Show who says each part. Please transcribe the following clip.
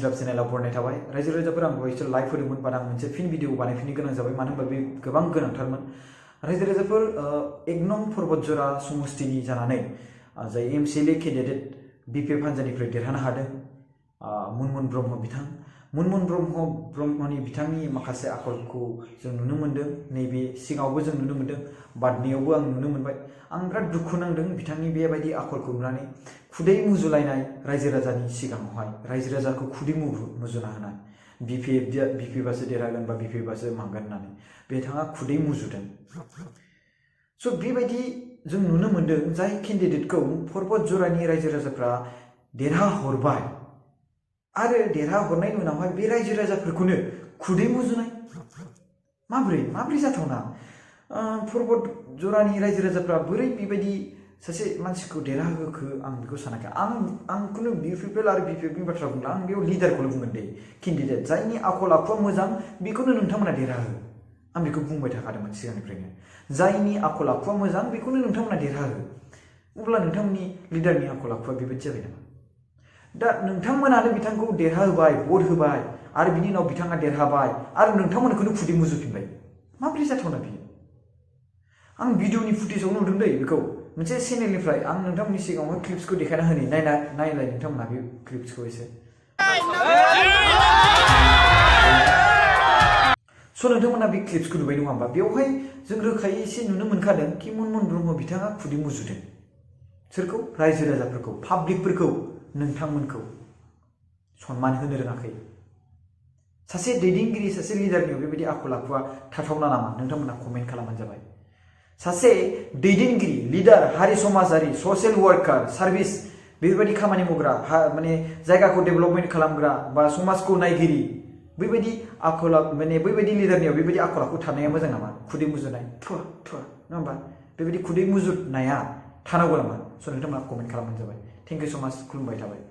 Speaker 1: जिराब चेनेलाव बरनाय थाबाय रायजो राजाफोरा आंखौ एसे लाइक होदोंमोन बाट आं मोनसे फिन भिडिअ बानायफिननो गोनां जाबाय मानो होनबा बे गोबां गोनांथारमोन रायजो राजाफोर 1 नं पर्बतजरा समस्तिनि जानानै जाय एमसिएलए केन्डिडेट बिपिएफ हान्जानिफ्राय देरहानो हादों मुनमुन ब्रह्म बिथां मुनमुन ब्रह्मनि बिथांनि माखासे आखलखौ जों नुनो मोन्दों नैबे सिगाङावबो जों नुनो मोन्दों बादनियावबो आं नुनो मोनबाय आं बिराद दुखु नांदों बिथांनि बेबायदि आखलखौ नुनानै खुदै मुजुलायनाय रायजो राजानि सिगाङावहाय रायजो राजाखौ खुदै मुजुना होनाय बिपिएफआसो देरहागोन बा बिपिएफआसो मांगोन होननानै बिथाङा खुदै मुजुदों स' बेबायदि जों नुनो मोन्दों जाय केन्डिडेटखौ पर्बतजरानि रायजो राजाफ्रा देरहाहरबाय आरो देरहाहरनायनि उनावहाय बे रायजो राजाफोरखौनो खुदै मुजुनाय माब्रै जाथावना पर्बतजरानि रायजो राजाफ्रा बोरै बेबायदि सासे मानसिखौ देरहाहोखो आं बेखौ सानाखै आं खुनु बिपिएल आरो बिपिएफनि बाथ्रा बुंला आं बेयाव लिडारखौल' बुंगोन दे केन्डिडेट जायनि आखल आखुआ मोजां बेखौनो नोंथांमोना देरहाहो आं बेखौ बुंबाय थाखादोंमोन सिगांनिफ्रायनो जायनि आखल आखुआ मोजां बेखौनो नोंथांमोना देरहाहो अब्ला नोंथांमोननि लिडारनि आखल आखुआ बेबायदि जाबाय नामा दा नोंथांमोनानो बिथांखौ देरहाहोबाय भट होबाय आरो बिनि उनाव बिथाङा देरहाबाय आरो नोंथांमोनखौनो खुदै मुजुफिनबाय माब्रै जाथावना बियो आं भिडिअनि फुटेजाव नुदों दै बेखौ मोनसे चेनेलनिफ्राय आं नोंथांमोननि सिगाङावहाय क्लिप्सखौ देखायना होनि नायलाय नोंथांमोना बे क्लिप्सखौ एसे स' नोंथांमोना बे क्लिप्सखौ नुबाय नङा होमबा बेवहाय जों रोखायै एसे नुनो मोनखादों कि मुनमुन ब्रह्म बिथाङा खुदै मुजुदों सोरखौ रायजो राजाफोरखौ पाब्लिकफोरखौ नोंथांमोनखौ सनमान होनो रोङाखै सासे दैदेनगिरि सासे लिडारनियाव बेबायदि आखल आखुआ थाथावना नामा नोंथांमोना कमेन्ट खालामबानो जाबाय सासे दैदेनगिरि लिडार हारि समाजारि ससियेल वार्कार सार्भिस बेबायदि खामानि मावग्रा माने जायगाखौ डेभेलपमेन्ट खालामग्रा बा समाजखौ नायगिरि बेबायदि आखल माने बैबायदि लिडारनियाव बेबायदि आखल आखु थानाया मोजां नामा खुदै मुजुनाय नङा होमबा बेबायदि खुदै मुजुनाया थानांगौ नामा स' नोंथांमोना कमेन्ट खालामबानो जाबाय थेंक इउ स' माच खुलुमबाय थाबाय